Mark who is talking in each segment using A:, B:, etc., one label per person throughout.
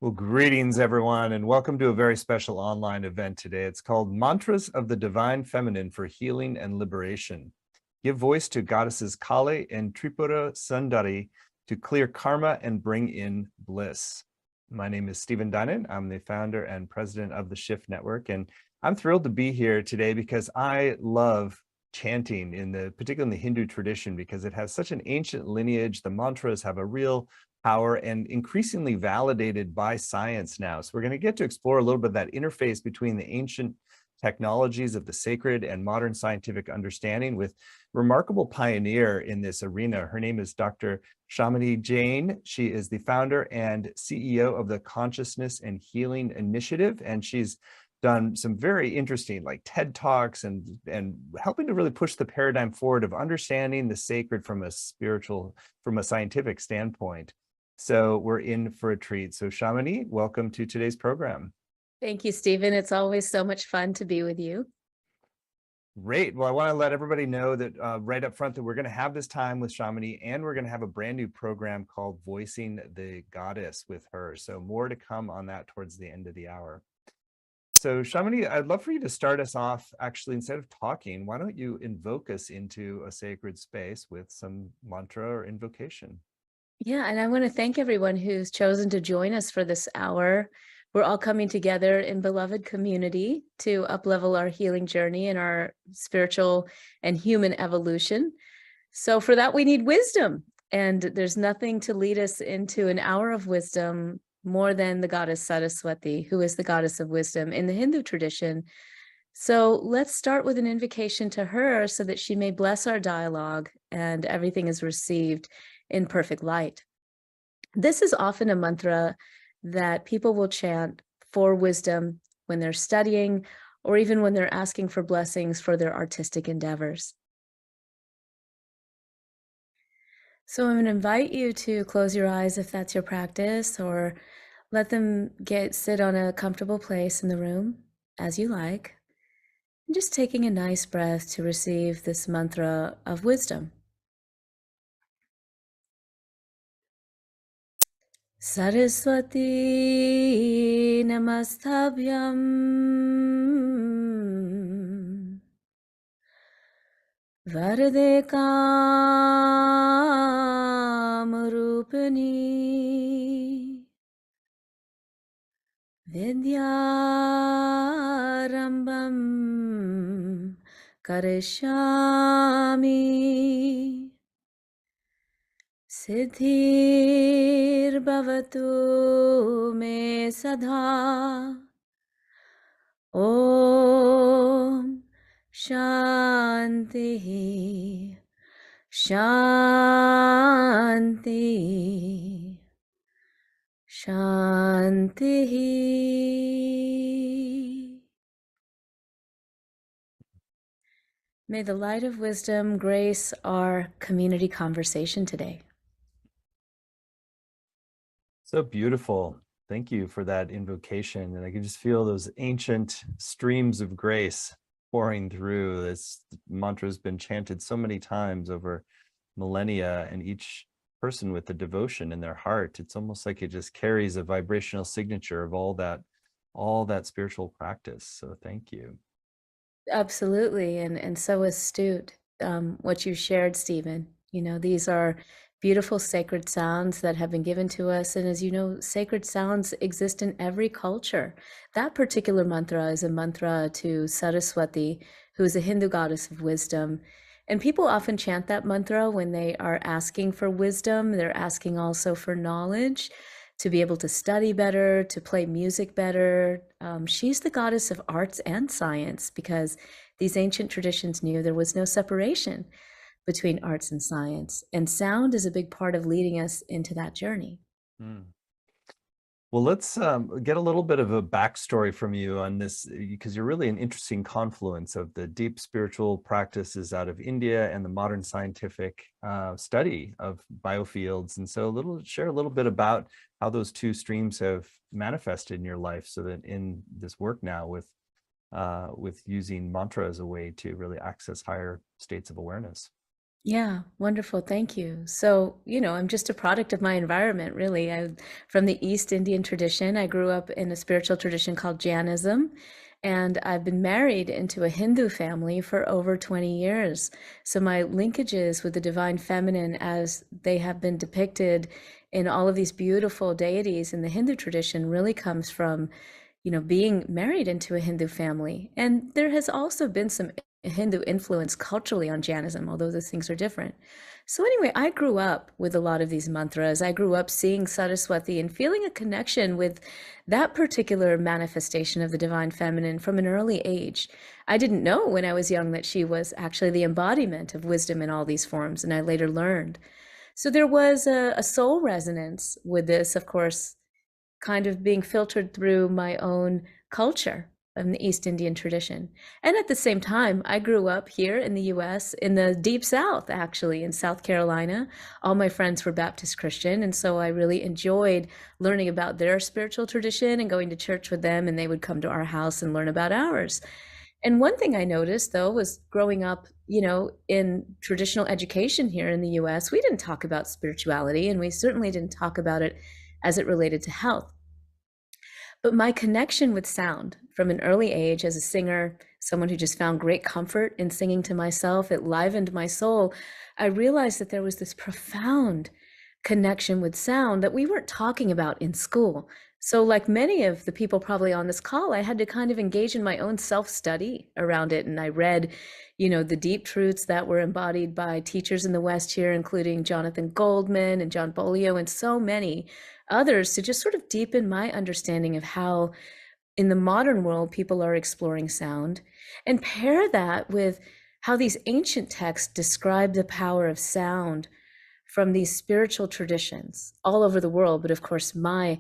A: Well, greetings, everyone, and welcome to a very special online event today. It's called Mantras of the Divine Feminine for Healing and Liberation. Give voice to goddesses Kali and Tripura Sundari to clear karma and bring in bliss. My name is Stephen Dinan. I'm the founder and president of the Shift Network, and I'm thrilled to be here today because I love chanting, particularly in the Hindu tradition, because it has such an ancient lineage. The mantras have a real power and increasingly validated by science now. So we're going to get to explore a little bit of that interface between the ancient technologies of the sacred and modern scientific understanding with remarkable pioneer in this arena. Her name is Dr. Shamini Jain. She is the founder and CEO of the Consciousness and Healing Initiative, and she's done some very interesting like TED Talks and helping to really push the paradigm forward of understanding the sacred from a scientific standpoint. So we're in for a treat. So Shamini, welcome to today's program.
B: Thank you, Stephen. It's always so much fun to be with you.
A: Great. Well, I want to let everybody know that right up front that we're going to have this time with Shamini, and we're going to have a brand new program called Voicing the Goddess with her. So more to come on that towards the end of the hour. So Shamini, I'd love for you to start us off, actually, instead of talking, why don't you invoke us into a sacred space with some mantra or invocation?
B: Yeah, and I want to thank everyone who's chosen to join us for this hour. We're all coming together in beloved community to uplevel our healing journey and our spiritual and human evolution. So for that, we need wisdom. And there's nothing to lead us into an hour of wisdom more than the goddess Saraswati, who is the goddess of wisdom in the Hindu tradition. So let's start with an invocation to her so that she may bless our dialogue and everything is received in perfect light. This is often a mantra that people will chant for wisdom when they're studying or even when they're asking for blessings for their artistic endeavors. So I'm going to invite you to close your eyes if that's your practice, or let them sit on a comfortable place in the room as you like. And just taking a nice breath to receive this mantra of wisdom. Saraswati namastabhyam Varade Kamarupani Vidyarambam Karishami Siddhir Bhavatu Me Sadha Om Shanti Shanti Shanti. May the light of wisdom grace our community conversation today.
A: So beautiful. Thank you for that invocation. And I can just feel those ancient streams of grace pouring through. This mantra has been chanted so many times over millennia, and each person with the devotion in their heart, it's almost like it just carries a vibrational signature of all that spiritual practice. So thank you.
B: Absolutely. And so astute, what you shared, Stephen. You know, these are beautiful sacred sounds that have been given to us. And as you know, sacred sounds exist in every culture. That particular mantra is a mantra to Saraswati, who is a Hindu goddess of wisdom. And people often chant that mantra when they are asking for wisdom. They're asking also for knowledge, to be able to study better, to play music better. She's the goddess of arts and science, because these ancient traditions knew there was no separation between arts and science. And sound is a big part of leading us into that journey.
A: Well, let's get a little bit of a backstory from you on this, because you're really an interesting confluence of the deep spiritual practices out of India and the modern scientific study of biofields. And so share a little bit about how those two streams have manifested in your life, so that in this work now with using mantra as a way to really access higher states of awareness.
B: Yeah, wonderful. Thank you. So, I'm just a product of my environment, really. From the East Indian tradition. I grew up in a spiritual tradition called Jainism, and I've been married into a Hindu family for over 20 years. So my linkages with the divine feminine, as they have been depicted in all of these beautiful deities in the Hindu tradition, really comes from, being married into a Hindu family. And there has also been some Hindu influence culturally on Jainism, although those things are different. So anyway, I grew up with a lot of these mantras. I grew up seeing Saraswati and feeling a connection with that particular manifestation of the divine feminine from an early age. I didn't know when I was young that she was actually the embodiment of wisdom in all these forms, and I later learned. So there was a soul resonance with this, of course, kind of being filtered through my own culture in the East Indian tradition. And at the same time, I grew up here in the US, in the deep South, actually, in South Carolina. All my friends were Baptist Christian. And so I really enjoyed learning about their spiritual tradition and going to church with them. And they would come to our house and learn about ours. And one thing I noticed, though, was growing up, in traditional education here in the US, we didn't talk about spirituality, and we certainly didn't talk about it as it related to health. But my connection with sound from an early age as a singer, someone who just found great comfort in singing to myself, it livened my soul. I realized that there was this profound connection with sound that we weren't talking about in school. So, like many of the people probably on this call, I had to kind of engage in my own self study around it. And I read, the deep truths that were embodied by teachers in the West here, including Jonathan Goldman and John Bolio, and so many others, to just sort of deepen my understanding of how in the modern world people are exploring sound, and pair that with how these ancient texts describe the power of sound from these spiritual traditions all over the world. But of course, my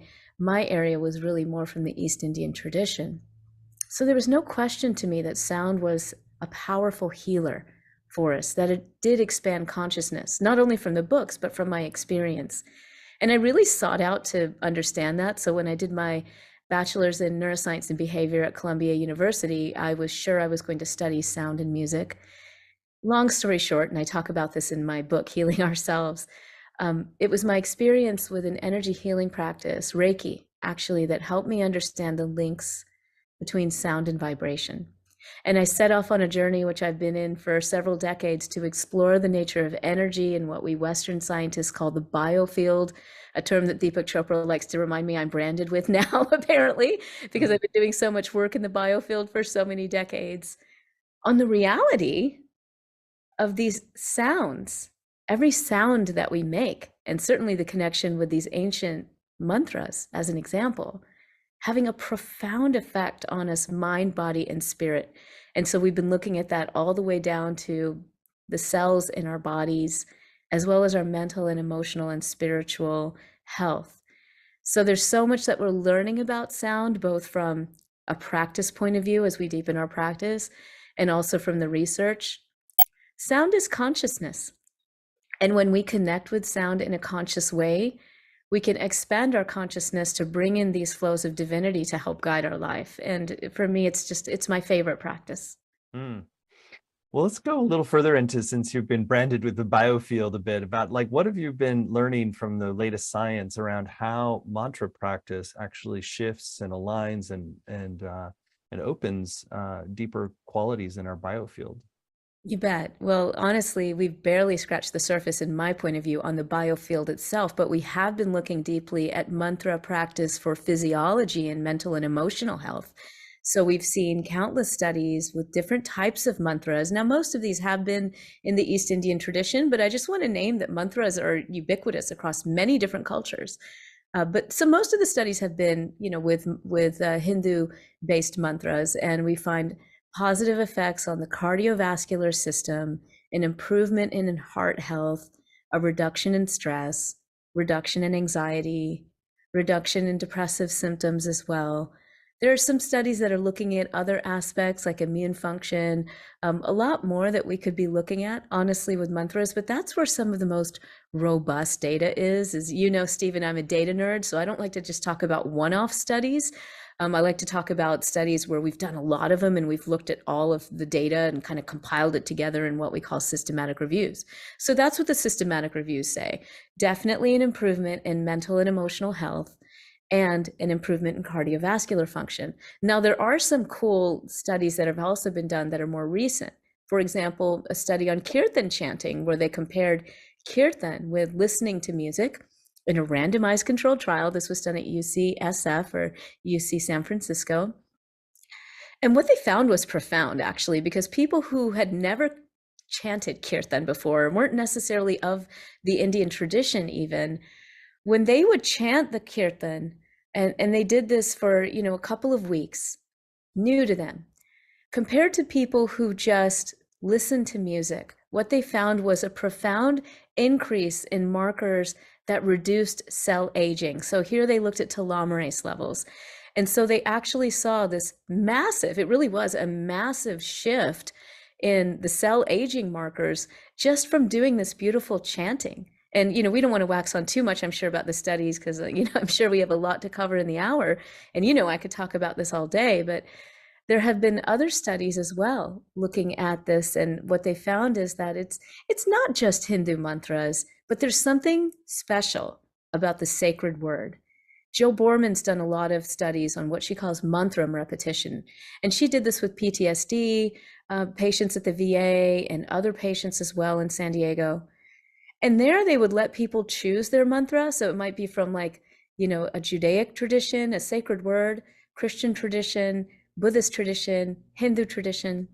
B: area was really more from the East Indian tradition. So there was no question to me that sound was a powerful healer for us, that it did expand consciousness, not only from the books, but from my experience. And I really sought out to understand that. So when I did my bachelor's in neuroscience and behavior at Columbia University, I was sure I was going to study sound and music. Long story short, and I talk about this in my book, Healing Ourselves, it was my experience with an energy healing practice, Reiki, actually, that helped me understand the links between sound and vibration. And I set off on a journey, which I've been in for several decades, to explore the nature of energy and what we Western scientists call the biofield, a term that Deepak Chopra likes to remind me I'm branded with now, apparently, because I've been doing so much work in the biofield for so many decades, on the reality of these sounds, every sound that we make, and certainly the connection with these ancient mantras, as an example, having a profound effect on us, mind, body, and spirit. And so we've been looking at that all the way down to the cells in our bodies, as well as our mental and emotional and spiritual health. So there's so much that we're learning about sound, both from a practice point of view as we deepen our practice, and also from the research. Sound is consciousness. And when we connect with sound in a conscious way, we can expand our consciousness to bring in these flows of divinity to help guide our life. And for me, it's my favorite practice.
A: Mm. Well, let's go a little further into, since you've been branded with the biofield a bit, about like what have you been learning from the latest science around how mantra practice actually shifts and aligns and opens deeper qualities in our biofield?
B: You bet. Well, honestly, we've barely scratched the surface, in my point of view, on the biofield itself, but we have been looking deeply at mantra practice for physiology and mental and emotional health. So we've seen countless studies with different types of mantras. Now, most of these have been in the East Indian tradition, but I just want to name that mantras are ubiquitous across many different cultures. But so most of the studies have been, with Hindu-based mantras, and we find positive effects on the cardiovascular system, an improvement in heart health, a reduction in stress, reduction in anxiety, reduction in depressive symptoms as well. There are some studies that are looking at other aspects like immune function, a lot more that we could be looking at, honestly, with mantras, but that's where some of the most robust data is. As you know, Stephen, I'm a data nerd, so I don't like to just talk about one-off studies. I like to talk about studies where we've done a lot of them and we've looked at all of the data and kind of compiled it together in what we call systematic reviews. So that's what the systematic reviews say. Definitely an improvement in mental and emotional health and an improvement in cardiovascular function. Now, there are some cool studies that have also been done that are more recent. For example, a study on kirtan chanting where they compared kirtan with listening to music in a randomized controlled trial. This was done at UCSF or UC San Francisco. And what they found was profound, actually, because people who had never chanted kirtan before, weren't necessarily of the Indian tradition even, when they would chant the kirtan, and they did this for, a couple of weeks, new to them, compared to people who just listened to music, what they found was a profound increase in markers that reduced cell aging. So here they looked at telomerase levels. And so they actually saw this massive, it really was a massive shift in the cell aging markers just from doing this beautiful chanting. And, we don't want to wax on too much, I'm sure, about the studies, because, I'm sure we have a lot to cover in the hour. And, I could talk about this all day, but there have been other studies as well looking at this. And what they found is that it's not just Hindu mantras, but there's something special about the sacred word. Jill Borman's done a lot of studies on what she calls mantram repetition. And she did this with PTSD patients at the VA and other patients as well in San Diego. And there they would let people choose their mantra. So it might be from a Judaic tradition, a sacred word, Christian tradition, Buddhist tradition, Hindu tradition.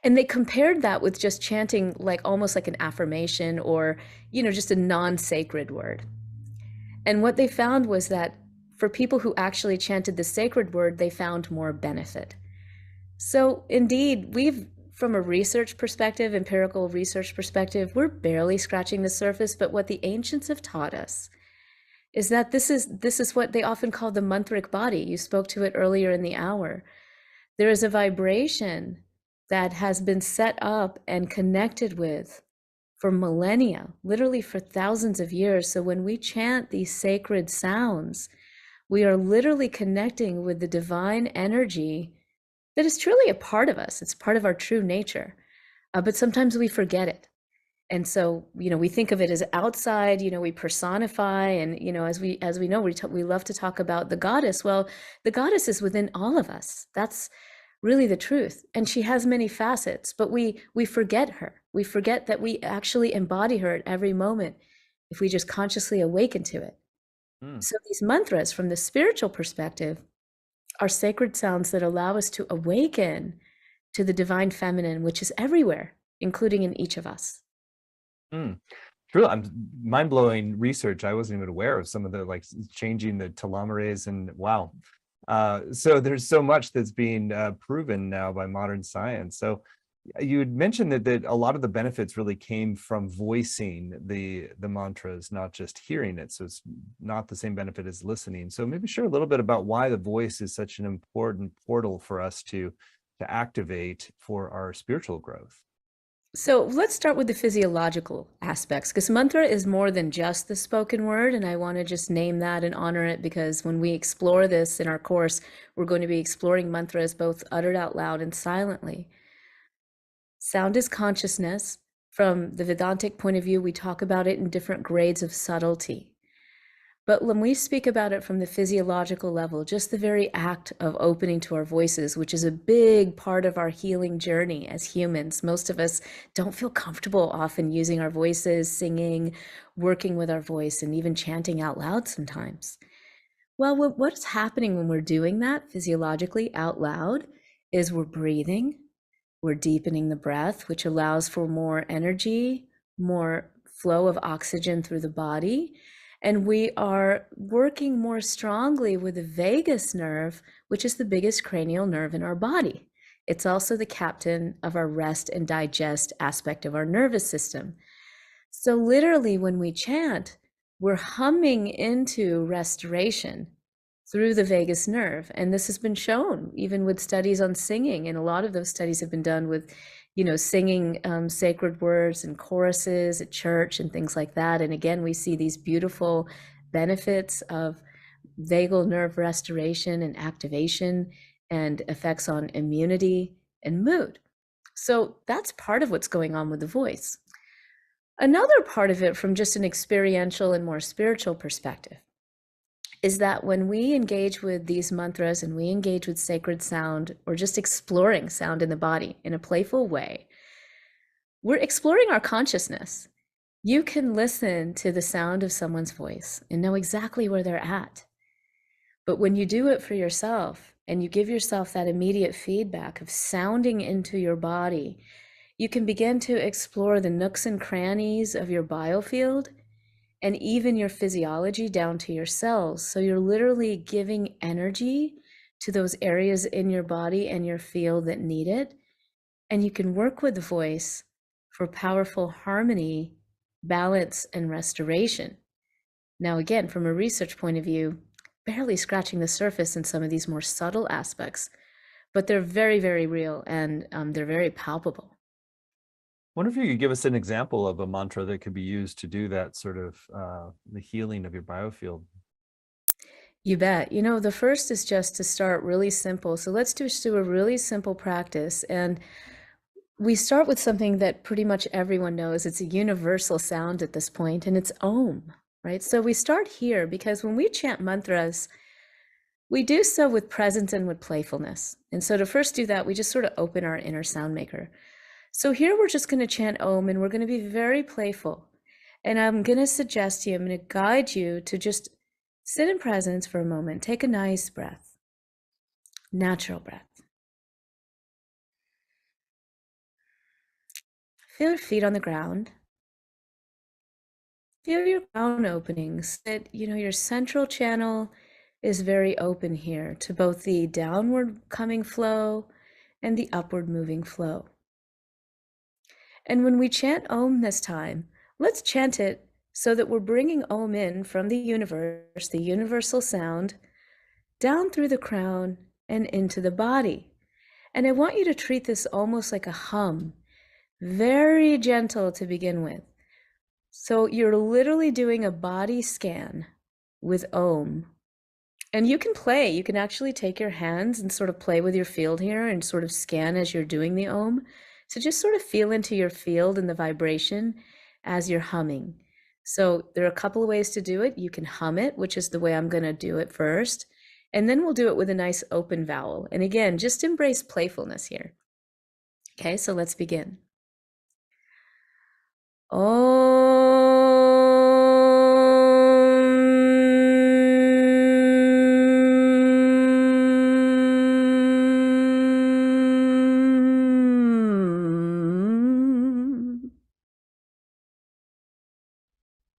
B: And they compared that with just chanting almost like an affirmation or, just a non-sacred word. And what they found was that for people who actually chanted the sacred word, they found more benefit. So indeed, from a research perspective, empirical research perspective, we're barely scratching the surface, but what the ancients have taught us is that this is what they often call the mantric body. You spoke to it earlier in the hour. There is a vibration that has been set up and connected with for millennia, literally for thousands of years. So when we chant these sacred sounds, we are literally connecting with the divine energy that is truly a part of us. It's part of our true nature, but sometimes we forget it. And so, we think of it as outside, we personify, and, as we know, we love to talk about the goddess. Well, the goddess is within all of us. That's really the truth. And she has many facets, but we forget her. We forget that we actually embody her at every moment if we just consciously awaken to it. So these mantras, from the spiritual perspective, are sacred sounds that allow us to awaken to the divine feminine, which is everywhere, including in each of us.
A: True. Mind-blowing research. I wasn't even aware of some of the changing the telomerase, and wow. So there's so much that's being proven now by modern science. So you had mentioned that a lot of the benefits really came from voicing the mantras, not just hearing it. So it's not the same benefit as listening. So maybe share a little bit about why the voice is such an important portal for us to activate for our spiritual growth.
B: So let's start with the physiological aspects, because mantra is more than just the spoken word. And I want to just name that and honor it, because when we explore this in our course, we're going to be exploring mantras both uttered out loud and silently. Sound is consciousness. From the Vedantic point of view, we talk about it in different grades of subtlety. But when we speak about it from the physiological level, just the very act of opening to our voices, which is a big part of our healing journey as humans. Most of us don't feel comfortable often using our voices, singing, working with our voice, and even chanting out loud sometimes. Well, what's happening when we're doing that physiologically out loud is we're breathing, we're deepening the breath, which allows for more energy, more flow of oxygen through the body. And we are working more strongly with the vagus nerve, which is the biggest cranial nerve in our body. It's also the captain of our rest and digest aspect of our nervous system. So literally when we chant, we're humming into restoration through the vagus nerve. And this has been shown even with studies on singing. And a lot of those studies have been done with singing sacred words and choruses at church and things like that. And again, we see these beautiful benefits of vagal nerve restoration and activation, and effects on immunity and mood. So that's part of what's going on with the voice. Another part of it, from just an experiential and more spiritual perspective, is that when we engage with these mantras and we engage with sacred sound, or just exploring sound in the body in a playful way, we're exploring our consciousness. You can listen to the sound of someone's voice and know exactly where they're at. But when you do it for yourself and you give yourself that immediate feedback of sounding into your body, you can begin to explore the nooks and crannies of your biofield and even your physiology down to your cells. So you're literally giving energy to those areas in your body and your field that need it. And you can work with the voice for powerful harmony, balance, and restoration. Now, again, from a research point of view, barely scratching the surface in some of these more subtle aspects, but they're very, very real, and they're very palpable.
A: Wonder if you could give us an example of a mantra that could be used to do that sort of the healing of your biofield.
B: You bet. You know, the first is just to start really simple. So let's just do a really simple practice. And we start with something that pretty much everyone knows. It's a universal sound at this point, and it's Om, right? So we start here because when we chant mantras, we do so with presence and with playfulness. And so to first do that, we just sort of open our inner sound maker. So here we're just going to chant Om, and we're going to be very playful. And I'm going to suggest to you, I'm going to guide you to just sit in presence for a moment. Take a nice breath, natural breath. Feel your feet on the ground. Feel your crown openings. That, your central channel is very open here to both the downward coming flow and the upward moving flow. And when we chant Om this time, let's chant it so that we're bringing Om in from the universe, the universal sound, down through the crown and into the body. And I want you to treat this almost like a hum, very gentle to begin with. So you're literally doing a body scan with Om. And you can actually take your hands and sort of play with your field here and sort of scan as you're doing the Om. So just sort of feel into your field and the vibration as you're humming. So there are a couple of ways to do it. You can hum it, which is the way I'm going to do it first. And then we'll do it with a nice open vowel. And again, just embrace playfulness here. Okay, so let's begin.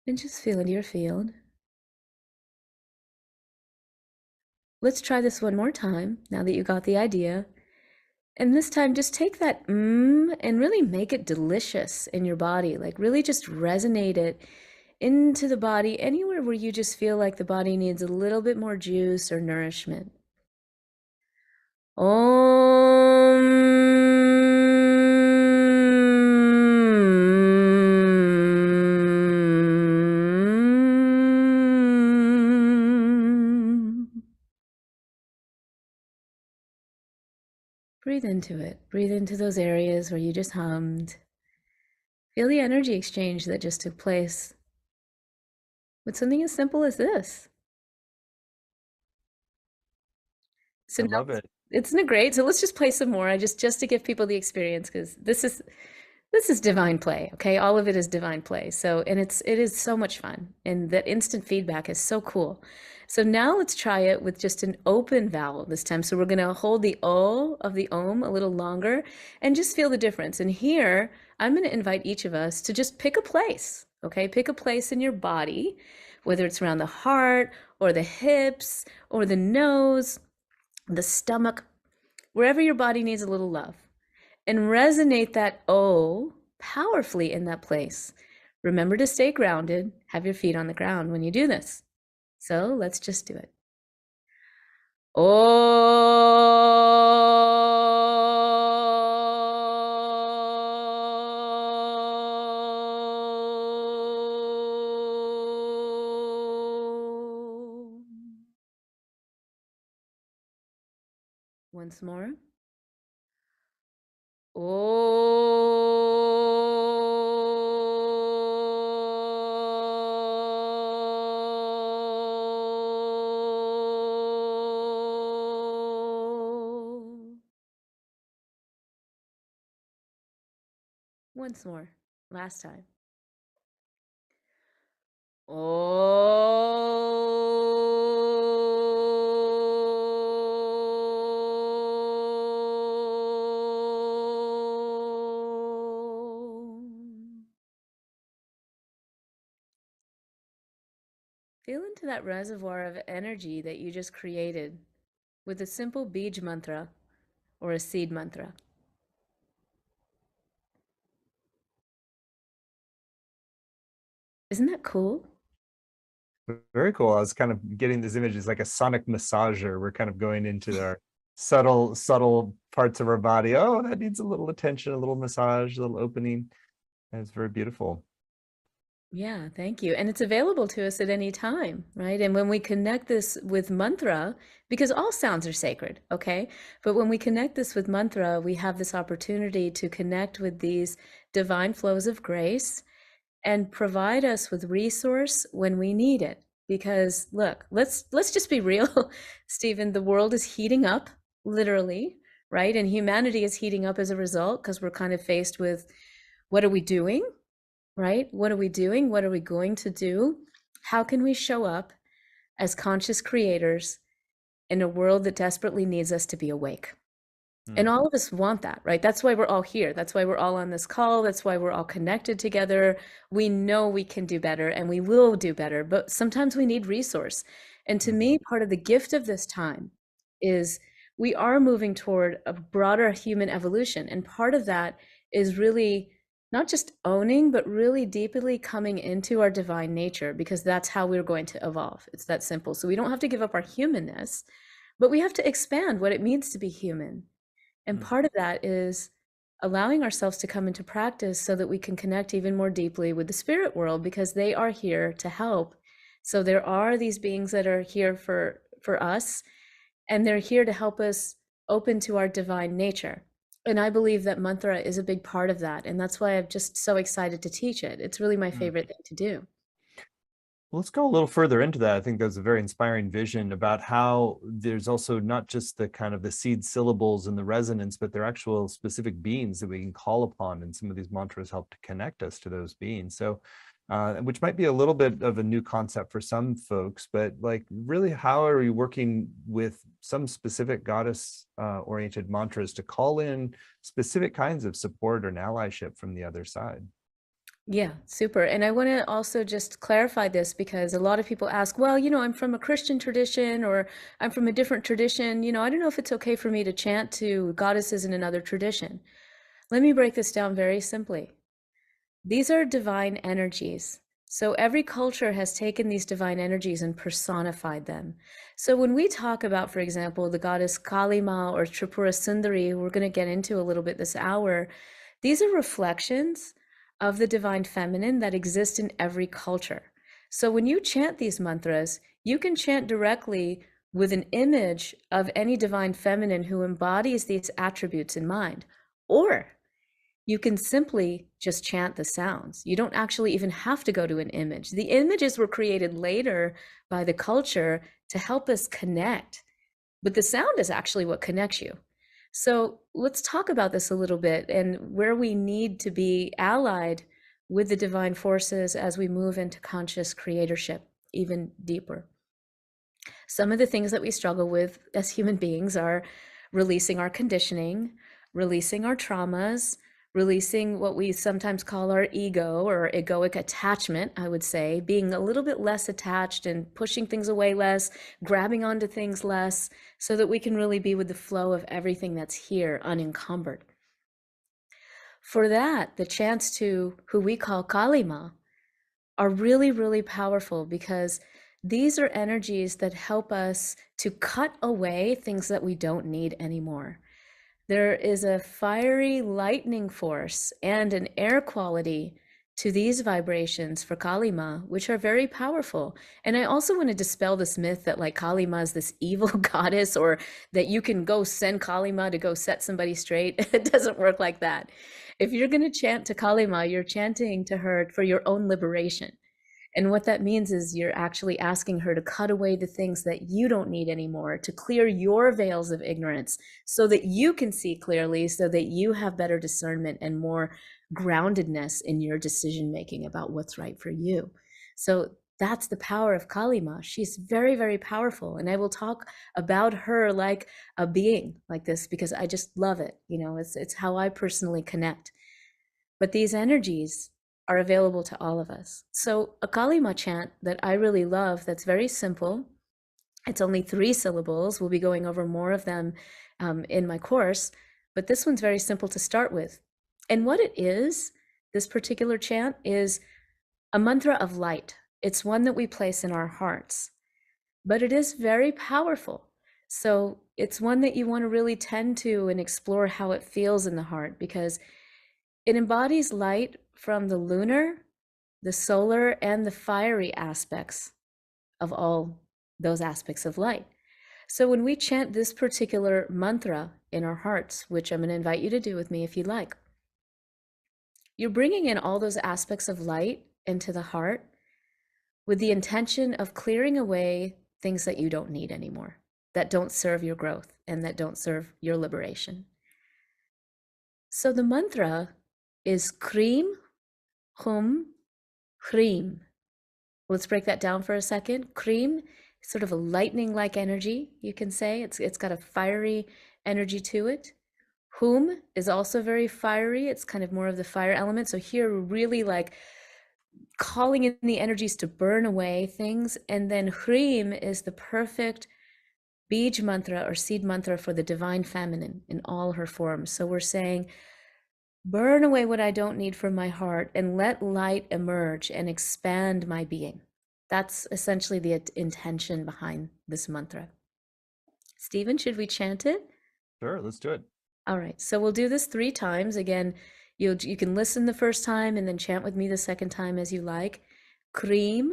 B: And just feel into your field. Let's try this one more time, now that you got the idea. And this time, just take that and really make it delicious in your body. Like really just resonate it into the body, anywhere where you just feel like the body needs a little bit more juice or nourishment. Breathe into it. Breathe into those areas where you just hummed. Feel the energy exchange that just took place with something as simple as this. So
A: I love it.
B: isn't it great? So let's just play some more. I just to give people the experience, because this is divine play. Okay, all of it is divine play. So it is so much fun, and that instant feedback is so cool. So now let's try it with just an open vowel this time. So we're going to hold the O of the Om a little longer and just feel the difference. And here I'm going to invite each of us to just pick a place. Okay, pick a place in your body, whether it's around the heart or the hips or the nose, the stomach, wherever your body needs a little love, and resonate that O powerfully in that place. Remember to stay grounded, have your feet on the ground when you do this. So let's just do it. Once more. Once more. Last time. Feel into that reservoir of energy that you just created with a simple bij mantra or a seed mantra. Isn't that cool?
A: Very cool. I was kind of getting this image as like a sonic massager. We're kind of going into our subtle parts of our body. Oh, that needs a little attention, a little massage, a little opening. That's very beautiful.
B: Yeah, thank you. And it's available to us at any time, right? And when we connect this with mantra, because all sounds are sacred, okay? But when we connect this with mantra, we have this opportunity to connect with these divine flows of grace and provide us with resource when we need it. Because look, let's just be real, Stephen, the world is heating up, literally, right? And humanity is heating up as a result because we're kind of faced with what are we doing? Right? What are we doing? What are we going to do? How can we show up as conscious creators in a world that desperately needs us to be awake? And all of us want that, right? That's why we're all here. That's why we're all on this call. That's why we're all connected together. We know we can do better and we will do better, but sometimes we need resource. And to me, part of the gift of this time is we are moving toward a broader human evolution. And part of that is really not just owning, but really deeply coming into our divine nature, because that's how we're going to evolve. It's that simple. So we don't have to give up our humanness, but we have to expand what it means to be human. And part of that is allowing ourselves to come into practice so that we can connect even more deeply with the spirit world, because they are here to help. So there are these beings that are here for us, and they're here to help us open to our divine nature. And I believe that mantra is a big part of that. And that's why I'm just so excited to teach it. It's really my favorite thing to do.
A: Let's go a little further into that. I think that's a very inspiring vision about how there's also not just the kind of the seed syllables and the resonance, but they're actual specific beings that we can call upon. And some of these mantras help to connect us to those beings. So, which might be a little bit of a new concept for some folks, but like really, how are you working with some specific goddess oriented mantras to call in specific kinds of support and allyship from the other side?
B: Yeah, super. And I want to also just clarify this, because a lot of people ask, well, I'm from a Christian tradition or I'm from a different tradition. I don't know if it's okay for me to chant to goddesses in another tradition. Let me break this down very simply. These are divine energies. So every culture has taken these divine energies and personified them. So when we talk about, for example, the goddess Kali Ma or Tripura Sundari, who we're going to get into a little bit this hour, these are reflections of the divine feminine that exist in every culture. So when you chant these mantras, you can chant directly with an image of any divine feminine who embodies these attributes in mind. Or you can simply just chant the sounds. You don't actually even have to go to an image. The images were created later by the culture to help us connect, but the sound is actually what connects you. So let's talk about this a little bit and where we need to be allied with the divine forces as we move into conscious creatorship even deeper. Some of the things that we struggle with as human beings are releasing our conditioning, releasing our traumas, releasing what we sometimes call our ego or egoic attachment, I would say, being a little bit less attached and pushing things away less, grabbing onto things less, so that we can really be with the flow of everything that's here unencumbered. For that, the chants to who we call Kali Ma are really, really powerful, because these are energies that help us to cut away things that we don't need anymore. There is a fiery lightning force and an air quality to these vibrations for Kali Ma, which are very powerful. And I also want to dispel this myth that like Kali Ma is this evil goddess, or that you can go send Kali Ma to go set somebody straight. It doesn't work like that. If you're going to chant to Kali Ma, you're chanting to her for your own liberation. And what that means is you're actually asking her to cut away the things that you don't need anymore, to clear your veils of ignorance so that you can see clearly, so that you have better discernment and more groundedness in your decision making about what's right for you. So that's the power of Kali Ma. She's very, very powerful. And I will talk about her like a being like this because I just love it. You know, it's how I personally connect. But these energies are available to all of us. So a Kali Ma chant that I really love, that's very simple. It's only 3 syllables. We'll be going over more of them in my course, but this one's very simple to start with. And what it is, this particular chant is a mantra of light. It's one that we place in our hearts, but it is very powerful. So it's one that you want to really tend to and explore how it feels in the heart, because it embodies light from the lunar, the solar, and the fiery aspects of all those aspects of light. So when we chant this particular mantra in our hearts, which I'm going to invite you to do with me if you like, you're bringing in all those aspects of light into the heart with the intention of clearing away things that you don't need anymore, that don't serve your growth and that don't serve your liberation. So the mantra is Kreem, Hum, Hreem. Let's break that down for a second. Kreem, sort of a lightning-like energy, you can say. It's got a fiery energy to it. Hum is also very fiery. It's kind of more of the fire element. So here we're really like calling in the energies to burn away things. And then Hreem is the perfect Bij mantra or seed mantra for the divine feminine in all her forms. So we're saying, burn away what I don't need from my heart and let light emerge and expand my being. That's essentially the intention behind this mantra. Stephen, should we chant it?
A: Sure, let's do it.
B: All right, so we'll do this 3 times. Again, you can listen the first time and then chant with me the second time as you like. Kreem,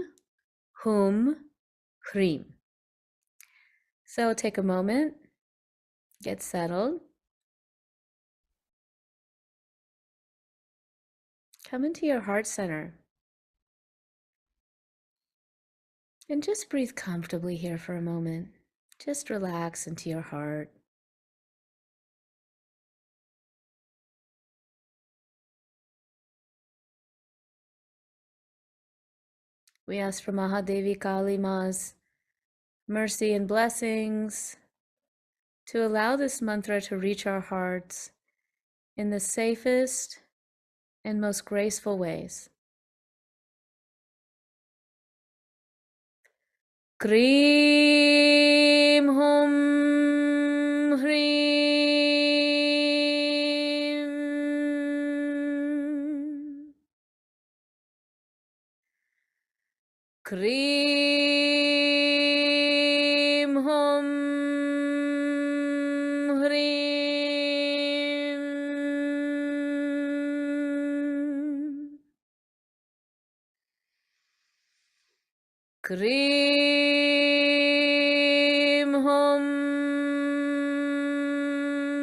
B: Hum, Hreem. So take a moment, get settled. Come into your heart center. And just breathe comfortably here for a moment. Just relax into your heart. We ask for Mahadevi Kali Ma's mercy and blessings to allow this mantra to reach our hearts in the safest and most graceful ways. Kreem Hum Hreem. Kreem Hum Hreem. Kreem Hum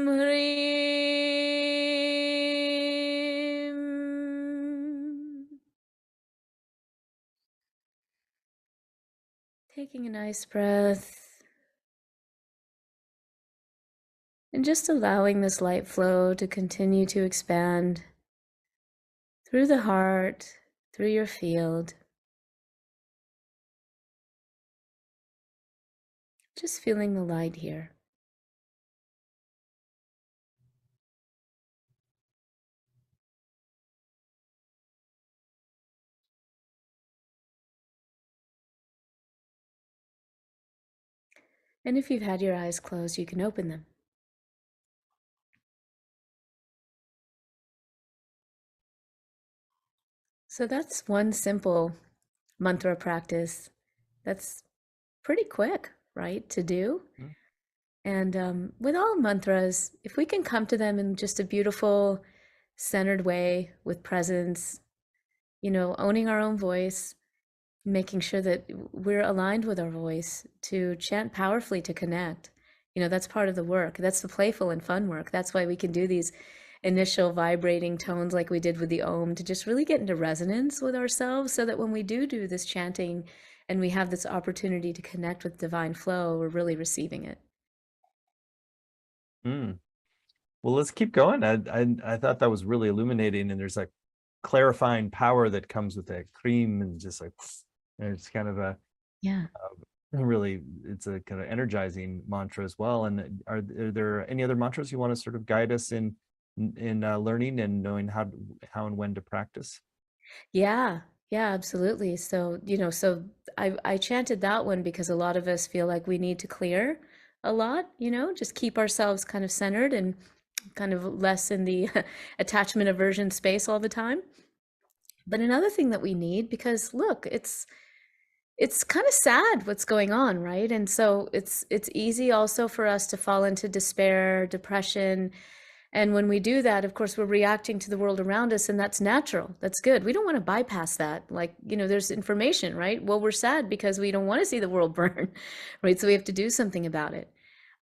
B: Hreem. Taking a nice breath and just allowing this light flow to continue to expand through the heart, through your field. Just feeling the light here. And if you've had your eyes closed, you can open them. So that's one simple mantra practice that's pretty quick, right, to do.
A: Mm.
B: And with all mantras, if we can come to them in just a beautiful, centered way with presence, owning our own voice, making sure that we're aligned with our voice to chant powerfully to connect. That's part of the work. That's the playful and fun work. That's why we can do these initial vibrating tones like we did with the Om, to just really get into resonance with ourselves, so that when we do this chanting and we have this opportunity to connect with divine flow, we're really receiving it.
A: Mm. Well, let's keep going. I thought that was really illuminating, and there's like clarifying power that comes with that cream, and just like, and it's kind of
B: Yeah.
A: really, it's a kind of energizing mantra as well. And are there any other mantras you want to sort of guide us in learning and knowing how and when to practice?
B: Yeah, yeah, absolutely. So I chanted that one because a lot of us feel like we need to clear a lot, just keep ourselves kind of centered and kind of less in the attachment aversion space all the time. But another thing that we need, because look, it's kind of sad what's going on, right? And so it's easy also for us to fall into despair, depression. And when we do that, of course, we're reacting to the world around us, and that's natural. That's good. We don't want to bypass that. Like, there's information, right? Well, we're sad because we don't want to see the world burn, right? So we have to do something about it.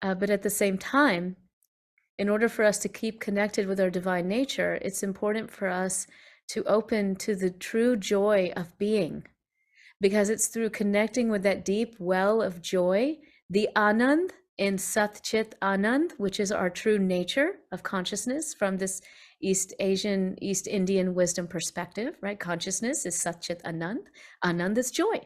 B: But at the same time, in order for us to keep connected with our divine nature, it's important for us to open to the true joy of being, because it's through connecting with that deep well of joy, the Anand in Sat Chit Anand, which is our true nature of consciousness from this East Asian, East Indian wisdom perspective, right? Consciousness is Sat Chit Anand. Anand is joy.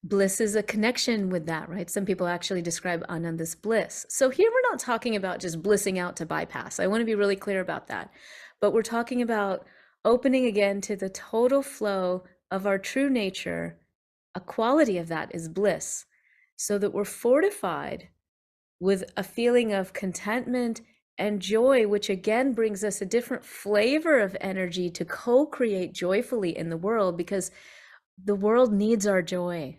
B: Bliss is a connection with that, right? Some people actually describe Anand as bliss. So here we're not talking about just blissing out to bypass. I want to be really clear about that. But we're talking about opening again to the total flow of our true nature. A quality of that is bliss, so that we're fortified with a feeling of contentment and joy, which again brings us a different flavor of energy to co-create joyfully in the world, because the world needs our joy.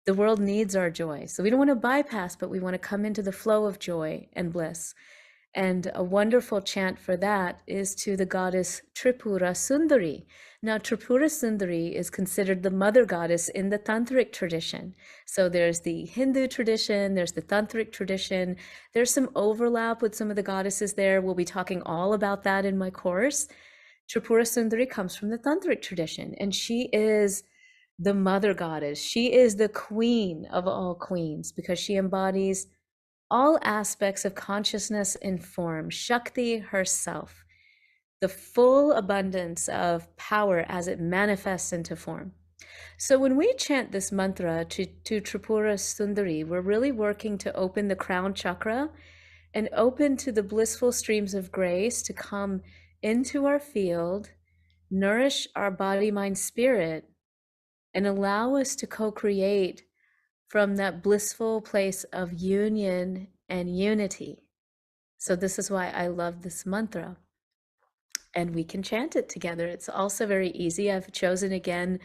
B: The world needs our joy. So we don't want to bypass, but we want to come into the flow of joy and bliss. And a wonderful chant for that is to the goddess Tripura Sundari. Now, Tripura Sundari is considered the mother goddess in the tantric tradition. So there's the Hindu tradition, there's the tantric tradition. There's some overlap with some of the goddesses there. We'll be talking all about that in my course. Tripura Sundari comes from the tantric tradition, and she is the mother goddess. She is the queen of all queens, because she embodies all aspects of consciousness in form, Shakti herself, the full abundance of power as it manifests into form. So when we chant this mantra to Tripura Sundari, we're really working to open the crown chakra and open to the blissful streams of grace to come into our field, nourish our body, mind, spirit, and allow us to co-create from that blissful place of union and unity. So this is why I love this mantra. And we can chant it together. It's also very easy. I've chosen again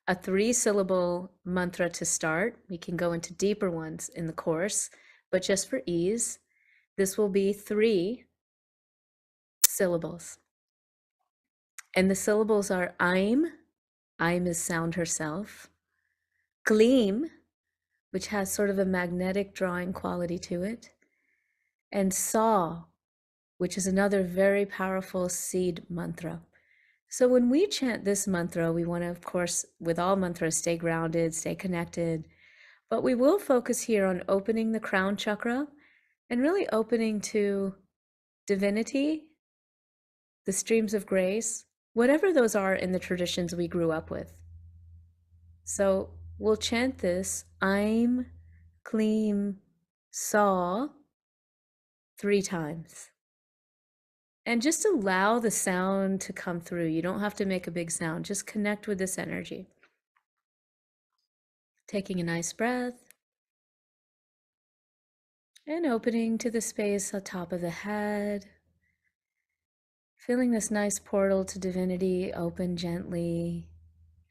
B: a 3-syllable mantra to start. We can go into deeper ones in the course, but just for ease, this will be 3 syllables. And the syllables are Aim. Aim is sound herself. Gleam, which has sort of a magnetic drawing quality to it. And Saw, which is another very powerful seed mantra. So when we chant this mantra, we want to, of course, with all mantras, stay grounded, stay connected, but we will focus here on opening the crown chakra and really opening to divinity, the streams of grace, whatever those are in the traditions we grew up with. So we'll chant this Aim, Kleem, Saw 3 times. And just allow the sound to come through. You don't have to make a big sound. Just connect with this energy. Taking a nice breath and opening to the space on top of the head. Feeling this nice portal to divinity open gently,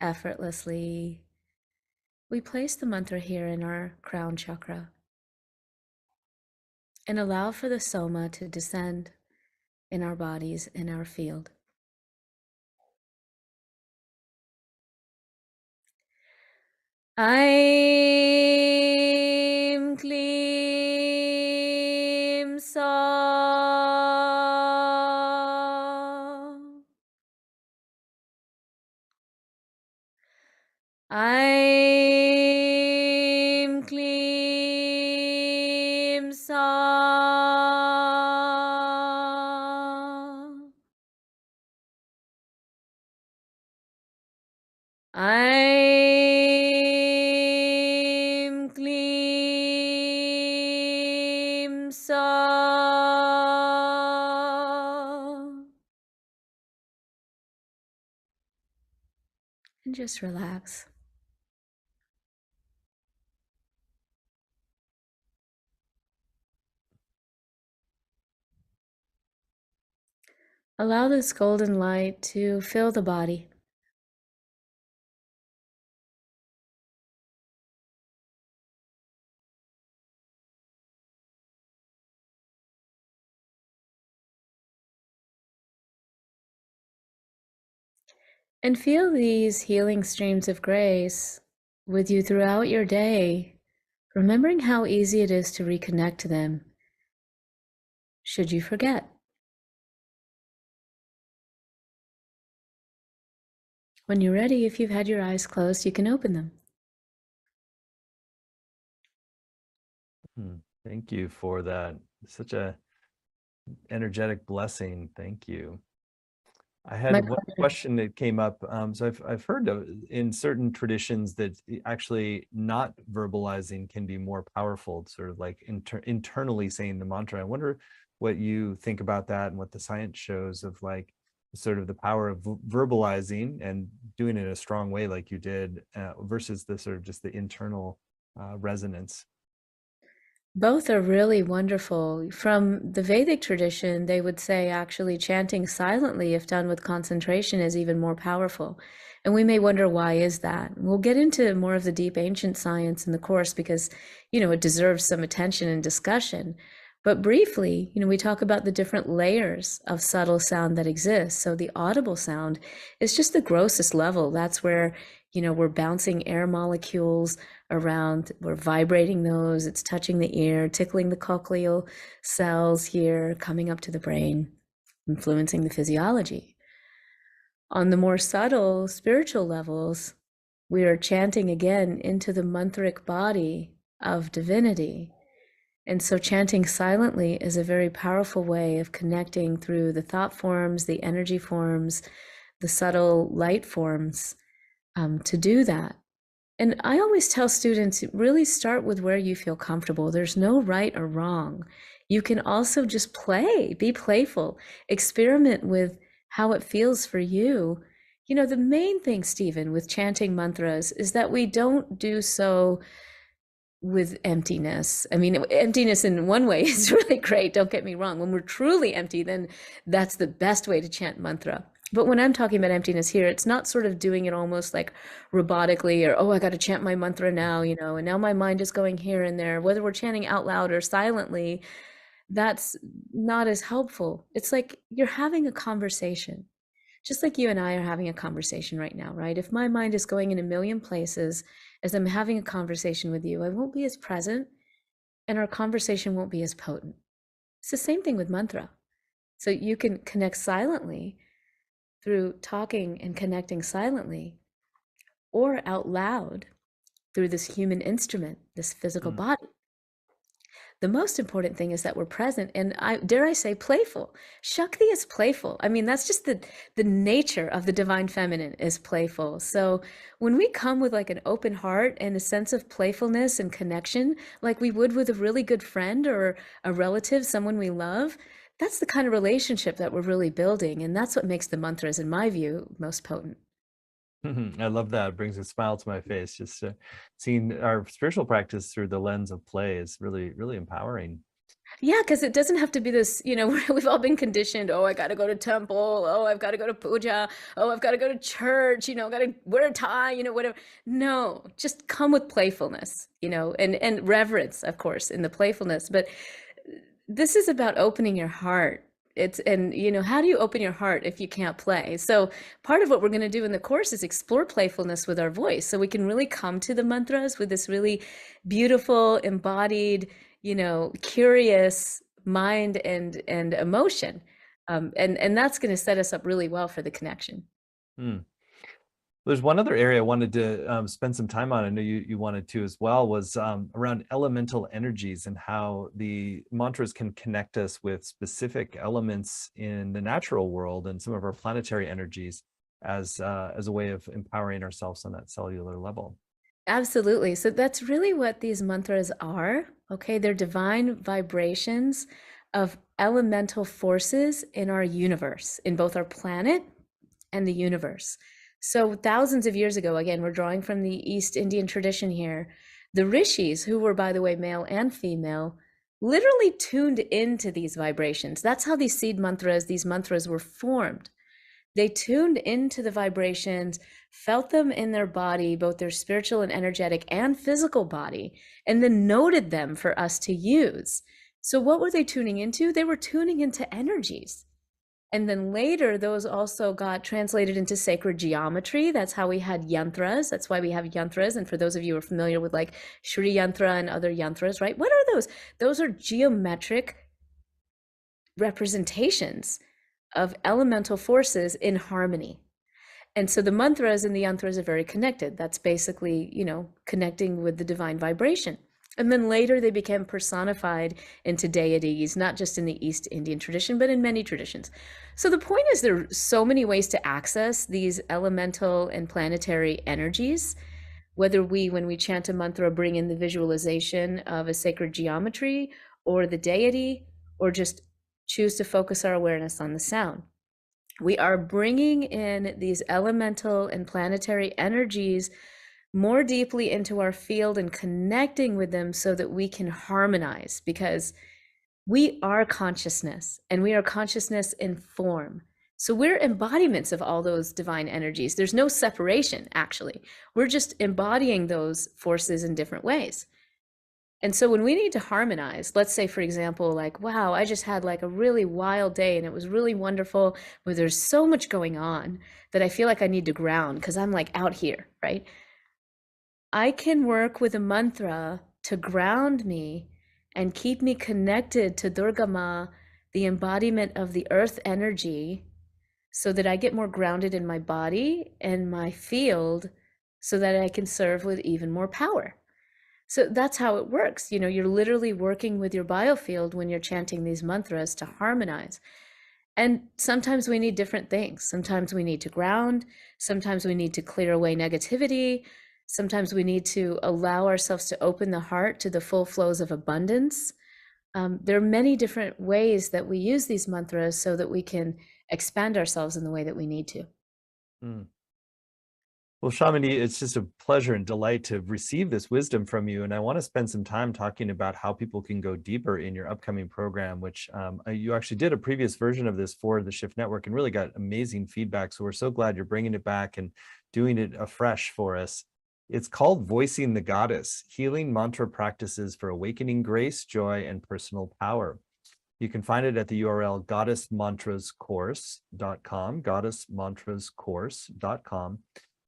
B: effortlessly. We place the mantra here in our crown chakra and allow for the soma to descend in our bodies, in our field. Aim Klim Sa. Aim Klim Sa. Aim Klim Sa. And just relax. Allow this golden light to fill the body. And feel these healing streams of grace with you throughout your day, remembering how easy it is to reconnect to them should you forget. When you're ready, if you've had your eyes closed, you can open them.
A: Thank you for that. Such a energetic blessing. Thank you. I had one question that came up. So I've heard of in certain traditions that actually not verbalizing can be more powerful, sort of like internally saying the mantra. I wonder what you think about that and what the science shows of like sort of the power of verbalizing and doing it in a strong way like you did versus the sort of just the internal resonance.
B: Both are really wonderful. From the Vedic tradition, they would say actually chanting silently, if done with concentration, is even more powerful. And we may wonder, why is that? We'll get into more of the deep ancient science in the course because, it deserves some attention and discussion. But briefly, we talk about the different layers of subtle sound that exist. So the audible sound is just the grossest level. That's where, we're bouncing air molecules around, we're vibrating those, it's touching the ear, tickling the cochlear cells here, coming up to the brain, influencing the physiology. On the more subtle spiritual levels, we are chanting again into the mantric body of divinity. And so chanting silently is a very powerful way of connecting through the thought forms, the energy forms, the subtle light forms, to do that. And I always tell students, really start with where you feel comfortable. There's no right or wrong. You can also just play, be playful, experiment with how it feels for you. The main thing, Stephen, with chanting mantras is that we don't do so with emptiness. I mean, emptiness in one way is really great, don't get me wrong. When we're truly empty, then that's the best way to chant mantra. But when I'm talking about emptiness here, it's not sort of doing it almost like robotically or, oh, I got to chant my mantra now, and now my mind is going here and there. Whether we're chanting out loud or silently, that's not as helpful. It's like you're having a conversation, just like you and I are having a conversation right now, right? If my mind is going in a million places as I'm having a conversation with you, I won't be as present and our conversation won't be as potent. It's the same thing with mantra. So you can connect silently through talking and connecting silently, or out loud through this human instrument, this physical body. The most important thing is that we're present and dare I say playful. Shakti is playful. I mean, that's just the nature of the divine feminine is playful. So when we come with like an open heart and a sense of playfulness and connection, like we would with a really good friend or a relative, someone we love, that's the kind of relationship that we're really building. And that's what makes the mantras, in my view, most potent.
A: I love that. It brings a smile to my face. Just seeing our spiritual practice through the lens of play is really, really empowering.
B: Yeah, because it doesn't have to be this, we've all been conditioned. Oh, I got to go to temple. Oh, I've got to go to puja. Oh, I've got to go to church, got to wear a tie, whatever. No, just come with playfulness, and reverence, of course, in the playfulness. But this is about opening your heart And how do you open your heart if you can't play? So part of what we're going to do in the course is explore playfulness with our voice, so we can really come to the mantras with this really beautiful, embodied, curious mind and emotion. And that's going to set us up really well for the connection.
A: Hmm. There's one other area I wanted to spend some time on. I know you wanted to as well, was around elemental energies and how the mantras can connect us with specific elements in the natural world and some of our planetary energies as a way of empowering ourselves on that cellular level.
B: Absolutely. So that's really what these mantras are. Okay. They're divine vibrations of elemental forces in our universe, in both our planet and the universe. So thousands of years ago, again, we're drawing from the East Indian tradition here. The rishis, who were, by the way, male and female, literally tuned into these vibrations. That's how these these mantras were formed. They tuned into the vibrations, felt them in their body, both their spiritual and energetic and physical body, and then noted them for us to use. So what were they tuning into? They were tuning into energies. And then later, those also got translated into sacred geometry. That's how we had yantras. That's why we have yantras. And for those of you who are familiar with like Shri Yantra and other yantras, right? What are those? Those are geometric representations of elemental forces in harmony. And so the mantras and the yantras are very connected. That's basically, connecting with the divine vibration. And then later they became personified into deities, not just in the East Indian tradition, but in many traditions. So the point is, there are so many ways to access these elemental and planetary energies, whether when we chant a mantra, bring in the visualization of a sacred geometry or the deity, or just choose to focus our awareness on the sound. We are bringing in these elemental and planetary energies more deeply into our field and connecting with them so that we can harmonize, because we are consciousness and we are consciousness in form. So we're embodiments of all those divine energies. There's no separation, actually. We're just embodying those forces in different ways. And so when we need to harmonize, let's say, for example, like, wow, I just had like a really wild day and it was really wonderful, but there's so much going on that I feel like I need to ground because I'm like out here, right? I can work with a mantra to ground me and keep me connected to Durga Ma, the embodiment of the earth energy, so that I get more grounded in my body and my field so that I can serve with even more power. So that's how it works. You're literally working with your biofield when you're chanting these mantras to harmonize. And sometimes we need different things. Sometimes we need to ground. Sometimes we need to clear away negativity. Sometimes we need to allow ourselves to open the heart to the full flows of abundance. There are many different ways that we use these mantras so that we can expand ourselves in the way that we need to.
A: Mm. Well, Shamini, it's just a pleasure and delight to receive this wisdom from you. And I want to spend some time talking about how people can go deeper in your upcoming program, which you actually did a previous version of this for the Shift Network and really got amazing feedback. So we're so glad you're bringing it back and doing it afresh for us. It's called Voicing the Goddess, Healing Mantra Practices for Awakening Grace, Joy, and Personal Power. You can find it at the URL goddessmantrascourse.com, goddessmantrascourse.com.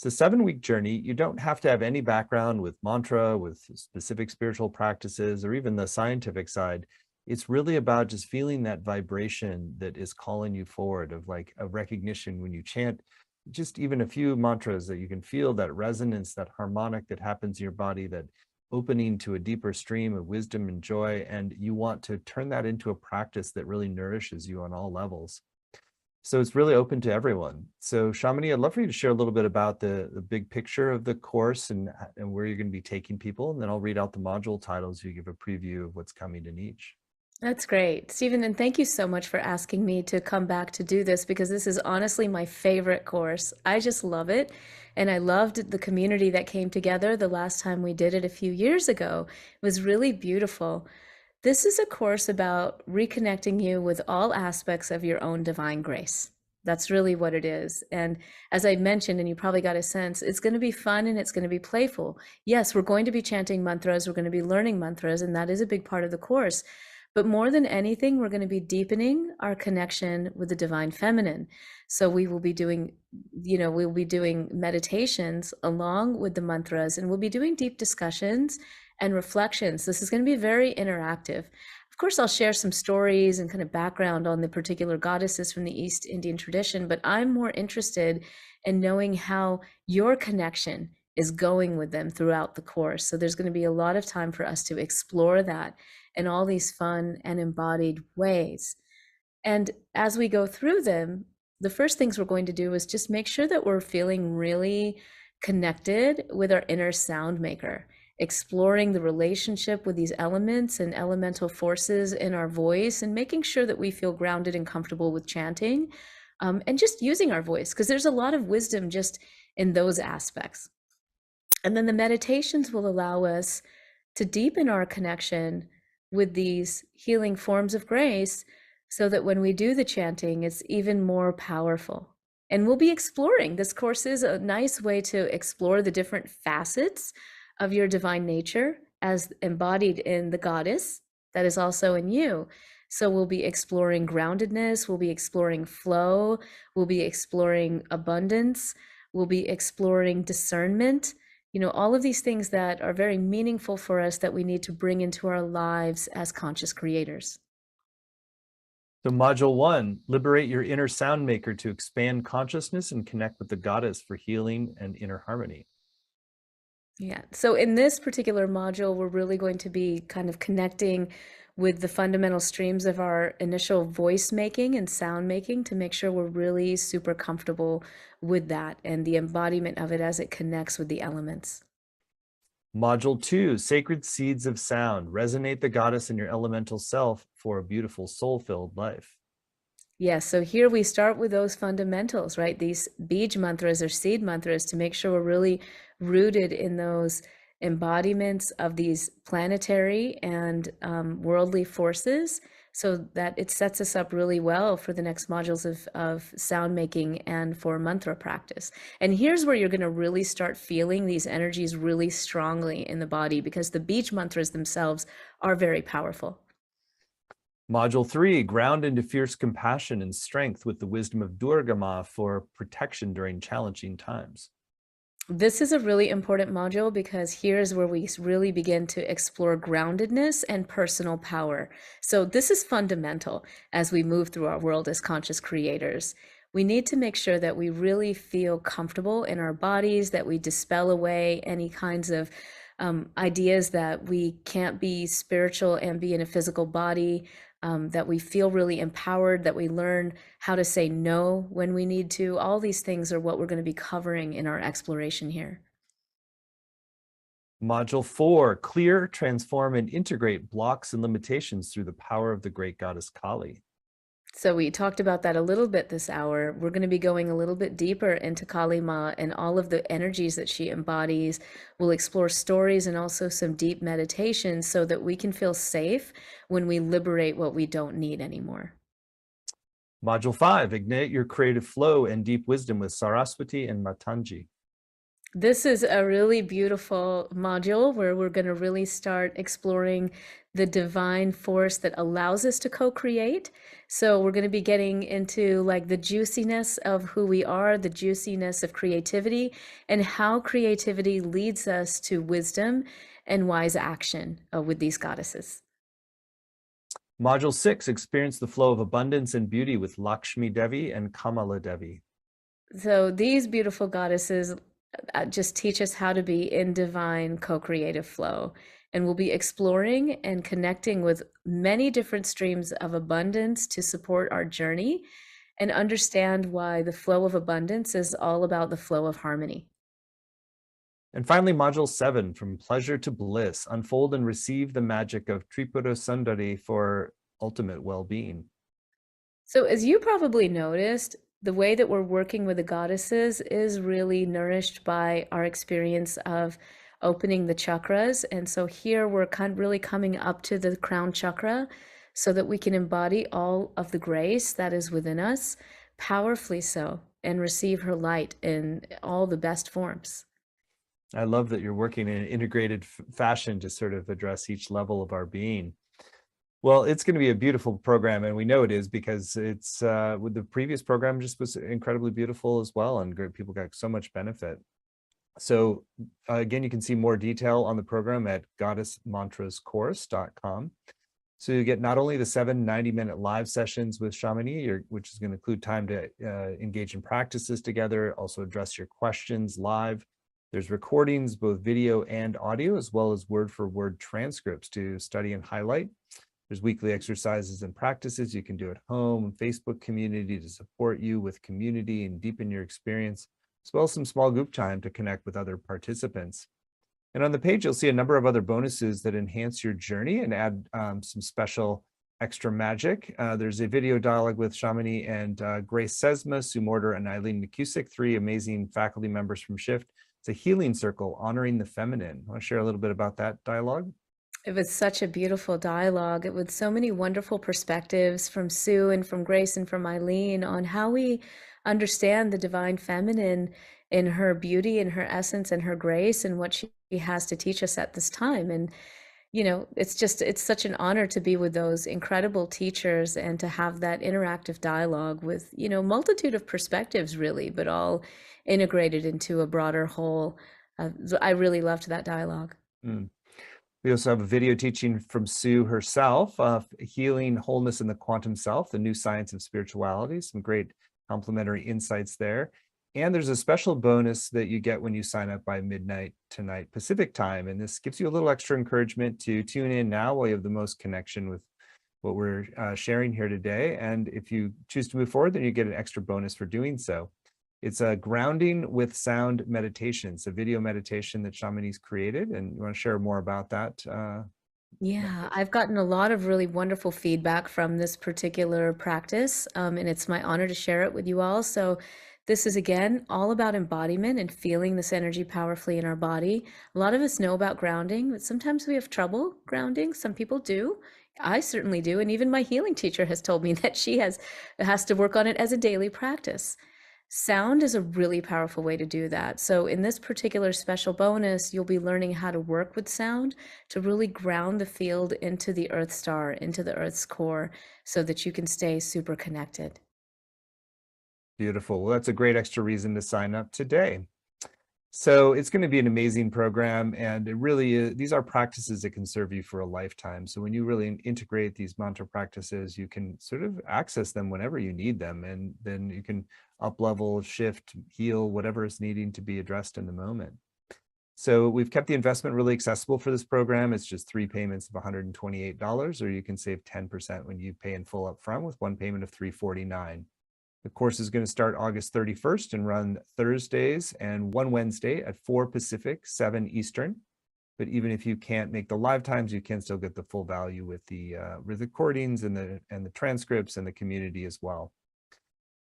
A: It's a 7-week journey. You don't have to have any background with mantra, with specific spiritual practices, or even the scientific side. It's really about just feeling that vibration that is calling you forward, of like a recognition when you chant just even a few mantras, that you can feel that resonance, that harmonic that happens in your body, that opening to a deeper stream of wisdom and joy. And you want to turn that into a practice that really nourishes you on all levels. So it's really open to everyone. So Shamini, I'd love for you to share a little bit about the big picture of the course and where you're going to be taking people. And then I'll read out the module titles. You give a preview of what's coming in each.
B: That's great, Stephen. And thank you so much for asking me to come back to do this, because this is honestly my favorite course. I just love it. And I loved the community that came together the last time we did it a few years ago. It was really beautiful. This is a course about reconnecting you with all aspects of your own divine grace. That's really what it is. And as I mentioned, and you probably got a sense, it's going to be fun and it's going to be playful. Yes, we're going to be chanting mantras, we're going to be learning mantras, and that is a big part of the course. But more than anything, we're going to be deepening our connection with the divine feminine. So we will be doing, we'll be doing meditations along with the mantras, and we'll be doing deep discussions and reflections. This is going to be very interactive. Of course, I'll share some stories and kind of background on the particular goddesses from the East Indian tradition, but I'm more interested in knowing how your connection is going with them throughout the course. So there's going to be a lot of time for us to explore that in all these fun and embodied ways. And as we go through them, the first things we're going to do is just make sure that we're feeling really connected with our inner sound maker, exploring the relationship with these elements and elemental forces in our voice, and making sure that we feel grounded and comfortable with chanting, and just using our voice, because there's a lot of wisdom just in those aspects. And then the meditations will allow us to deepen our connection with these healing forms of grace, so that when we do the chanting, it's even more powerful. And we'll be exploring. This course is a nice way to explore the different facets of your divine nature as embodied in the goddess that is also in you. So we'll be exploring groundedness, we'll be exploring flow, we'll be exploring abundance, we'll be exploring discernment, all of these things that are very meaningful for us that we need to bring into our lives as conscious creators.
A: So module 1, liberate your inner sound maker to expand consciousness and connect with the goddess for healing and inner harmony.
B: Yeah. So in this particular module, we're really going to be kind of connecting with the fundamental streams of our initial voice making and sound making to make sure we're really super comfortable with that and the embodiment of it as it connects with the elements.
A: Module 2, sacred seeds of sound. Resonate the goddess in your elemental self for a beautiful soul-filled life.
B: Yes, so here we start with those fundamentals, right? These bij mantras or seed mantras to make sure we're really rooted in those embodiments of these planetary and worldly forces, so that it sets us up really well for the next modules of sound making and for mantra practice. And here's where you're going to really start feeling these energies really strongly in the body, because the bij mantras themselves are very powerful.
A: Module 3, ground into fierce compassion and strength with the wisdom of Durga Ma for protection during challenging times.
B: This is a really important module, because here's where we really begin to explore groundedness and personal power. So this is fundamental as we move through our world as conscious creators. We need to make sure that we really feel comfortable in our bodies, that we dispel away any kinds of ideas that we can't be spiritual and be in a physical body, that we feel really empowered, that we learn how to say no when we need to. All these things are what we're going to be covering in our exploration here.
A: Module 4, clear, transform, and integrate blocks and limitations through the power of the great goddess Kali.
B: So we talked about that a little bit this hour. We're going to be going a little bit deeper into Kali Ma and all of the energies that she embodies. We'll explore stories and also some deep meditations so that we can feel safe when we liberate what we don't need anymore.
A: Module 5, ignite your creative flow and deep wisdom with Saraswati and Matanji.
B: This is a really beautiful module where we're going to really start exploring the divine force that allows us to co-create. So we're going to be getting into like the juiciness of who we are, the juiciness of creativity, and how creativity leads us to wisdom and wise action with these goddesses.
A: Module 6, experience the flow of abundance and beauty with Lakshmi Devi and Kamala Devi.
B: So these beautiful goddesses just teach us how to be in divine co-creative flow. And we'll be exploring and connecting with many different streams of abundance to support our journey and understand why the flow of abundance is all about the flow of harmony.
A: And finally, module 7, from pleasure to bliss, unfold and receive the magic of Tripura Sundari for ultimate well-being.
B: So as you probably noticed, the way that we're working with the goddesses is really nourished by our experience of opening the chakras. And so here we're really coming up to the crown chakra so that we can embody all of the grace that is within us, powerfully so, and receive her light in all the best forms.
A: I love that you're working in an integrated fashion to sort of address each level of our being. Well, it's going to be a beautiful program, and we know it is because it's with the previous program just was incredibly beautiful as well, and great people got so much benefit. So again, you can see more detail on the program at goddessmantrascourse.com. So you get not only the 7 90-minute live sessions with Shamini, which is going to include time to engage in practices together, also address your questions live. There's recordings, both video and audio, as well as word-for-word transcripts to study and highlight. There's weekly exercises and practices you can do at home, Facebook community to support you with community and deepen your experience, as well as some small group time to connect with other participants. And on the page, you'll see a number of other bonuses that enhance your journey and add some special extra magic. There's a video dialogue with Shamini and Grace Sesma, Sue Mortar, and Eileen McCusick, 3 amazing faculty members from Shift. It's a healing circle honoring the feminine. I want to share a little bit about that dialogue?
B: It was such a beautiful dialogue. It was so many wonderful perspectives from Sue and from Grace and from Eileen on how we understand the divine feminine in her beauty and her essence and her grace and what she has to teach us at this time. And, it's such an honor to be with those incredible teachers and to have that interactive dialogue with, multitude of perspectives really, but all integrated into a broader whole. I really loved that dialogue.
A: Mm. We also have a video teaching from Sue herself, Healing Wholeness in the Quantum Self, the New Science of Spirituality, some great complementary insights there. And there's a special bonus that you get when you sign up by midnight tonight Pacific time. And this gives you a little extra encouragement to tune in now while you have the most connection with what we're sharing here today. And if you choose to move forward, then you get an extra bonus for doing so. It's a grounding with sound meditation. It's a video meditation that Shamini's created, and you want to share more about that?
B: Yeah, I've gotten a lot of really wonderful feedback from this particular practice, and it's my honor to share it with you all. So, this is again all about embodiment and feeling this energy powerfully in our body. A lot of us know about grounding, but sometimes we have trouble grounding. Some people do. I certainly do, and even my healing teacher has told me that she has to work on it as a daily practice. Sound is a really powerful way to do that. So in this particular special bonus, you'll be learning how to work with sound to really ground the field into the Earth star, into the Earth's core, so that you can stay super connected.
A: Beautiful. Well, that's a great extra reason to sign up today. So it's going to be an amazing program, and it really is, these are practices that can serve you for a lifetime. So when you really integrate these mantra practices, you can sort of access them whenever you need them, and then you can up level, shift, heal, whatever is needing to be addressed in the moment. So we've kept the investment really accessible for this program. It's just 3 payments of $128, or you can save 10% when you pay in full upfront with 1 payment of $349. The course is going to start August 31st and run Thursdays and 1 Wednesday at 4 Pacific, 7 Eastern. But even if you can't make the live times, you can still get the full value with the recordings and the transcripts and the community as well.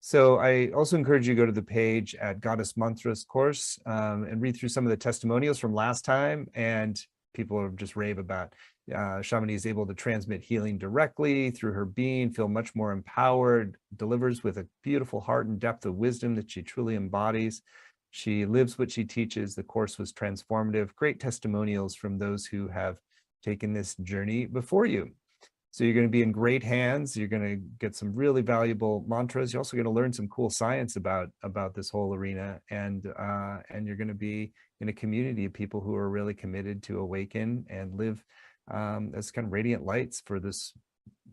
A: So I also encourage you to go to the page at Goddess Mantras course and read through some of the testimonials from last time. And people are just rave about Shamini is able to transmit healing directly through her being, feel much more empowered, delivers with a beautiful heart and depth of wisdom that she truly embodies. She lives what she teaches. The course was transformative. Great testimonials from those who have taken this journey before you. So you're going to be in great hands. You're going to get some really valuable mantras. You're also going to learn some cool science about this whole arena, and you're going to be in a community of people who are really committed to awaken and live as kind of radiant lights for this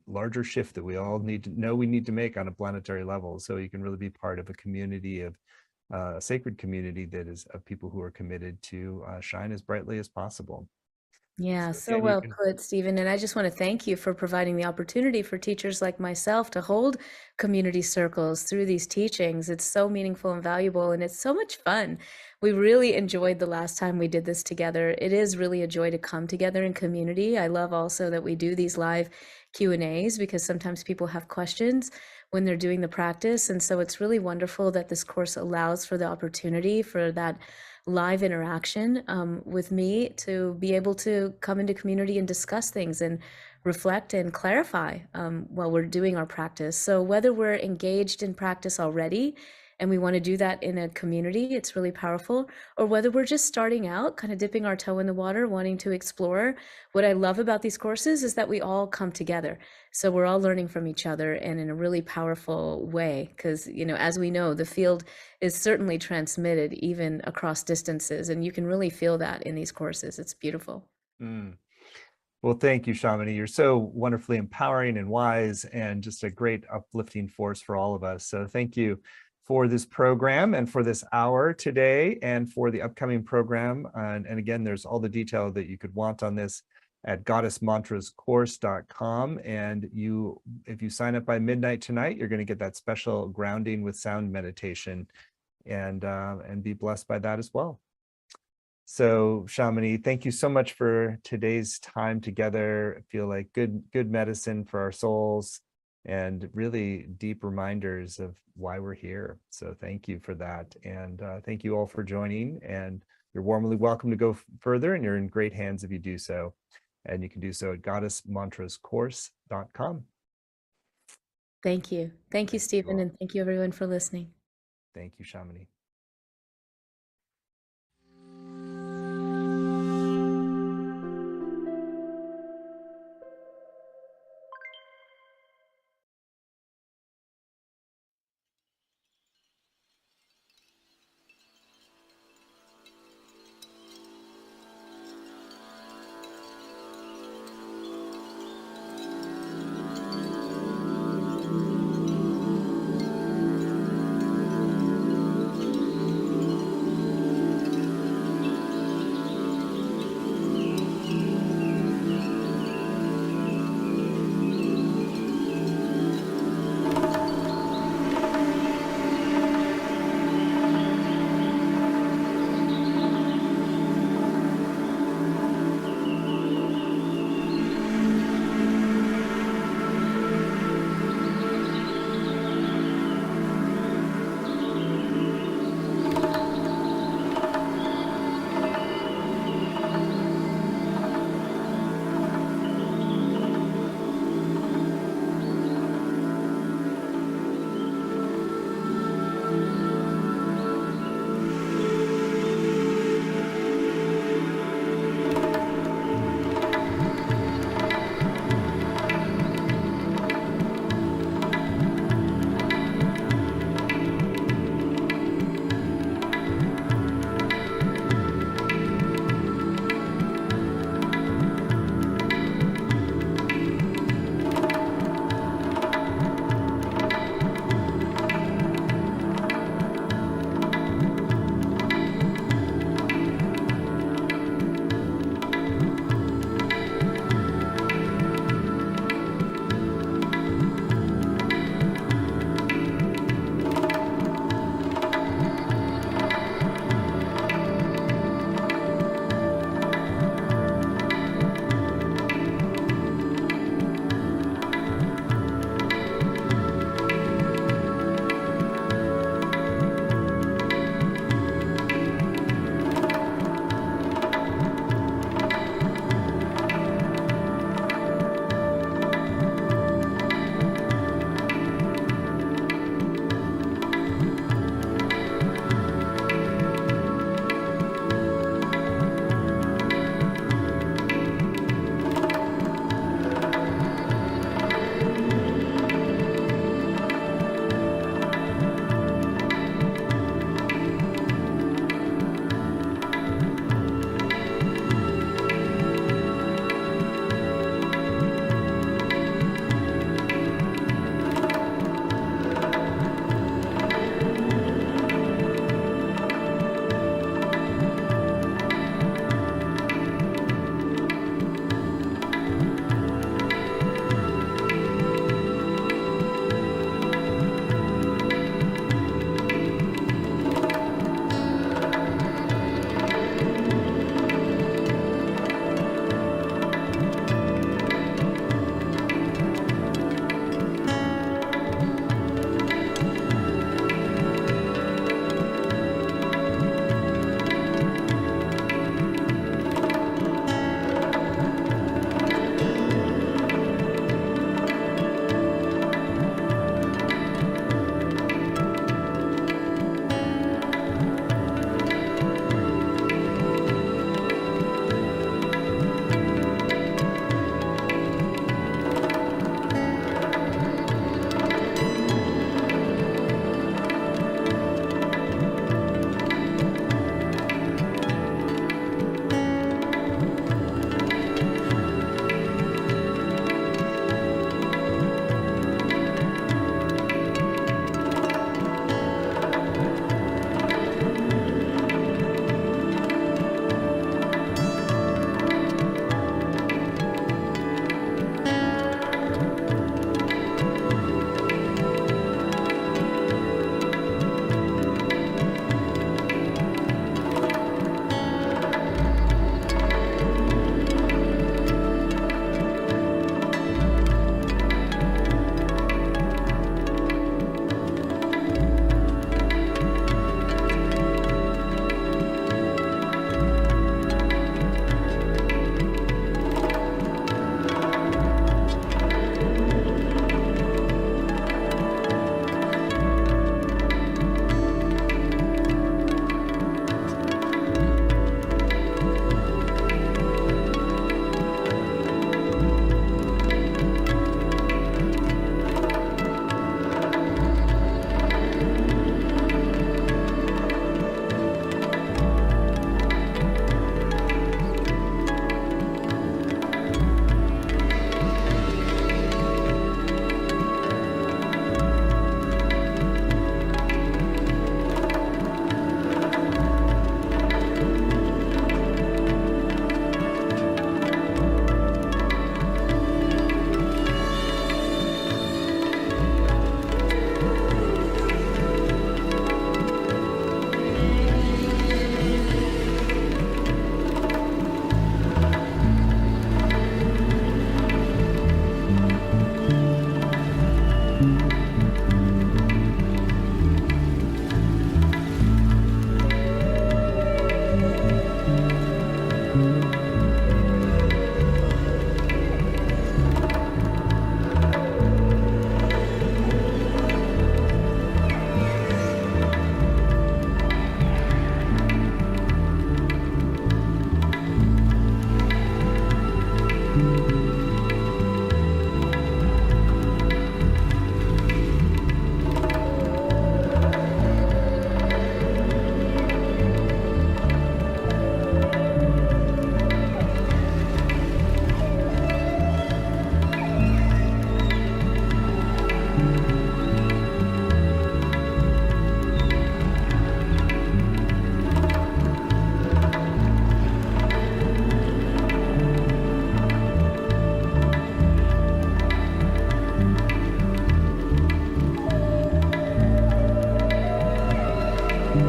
A: larger shift that we all need to know we need to make on a planetary level. So you can really be part of a community of a sacred community that is of people who are committed to shine as brightly as possible.
B: Yeah,
A: So
B: so
A: again, you
B: well
A: can
B: put, Stephen. And I just want to thank you for providing the opportunity for teachers like myself to hold community circles through these teachings. It's so meaningful and valuable, and it's so much fun. We really enjoyed the last time we did this together. It is really a joy to come together in community. I love also that we do these live Q&As because sometimes people have questions when they're doing the practice. And so it's really wonderful that this course allows for the opportunity for that live interaction with me to be able to come into community and discuss things and reflect and clarify while we're doing our practice. So whether we're engaged in practice already and we want to do that in a community, it's really powerful. Or whether we're just starting out, kind of dipping our toe in the water, wanting to explore. What I love about these courses is that we all come together. So we're all learning from each other, and in a really powerful way, because, as we know, the field is certainly transmitted even across distances, and you can really feel that in these courses. It's beautiful.
A: Mm. Well, thank you, Shamini. You're so wonderfully empowering and wise, and just a great uplifting force for all of us. So thank you for this program and for this hour today, and for the upcoming program. And again, there's all the detail that you could want on this at goddessmantrascourse.com. And if you sign up by midnight tonight, you're going to get that special grounding with sound meditation, and be blessed by that as well. So Shamini, thank you so much for today's time together. I feel like good medicine for our souls, and really deep reminders of why we're here. So thank you for that. And thank you all for joining, and you're warmly welcome to go further, and you're in great hands if you do so. And you can do so at goddessmantrascourse.com.
B: Thank you. Thank you, Stephen, and thank you everyone for listening.
A: Thank you, Shamini.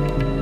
A: you.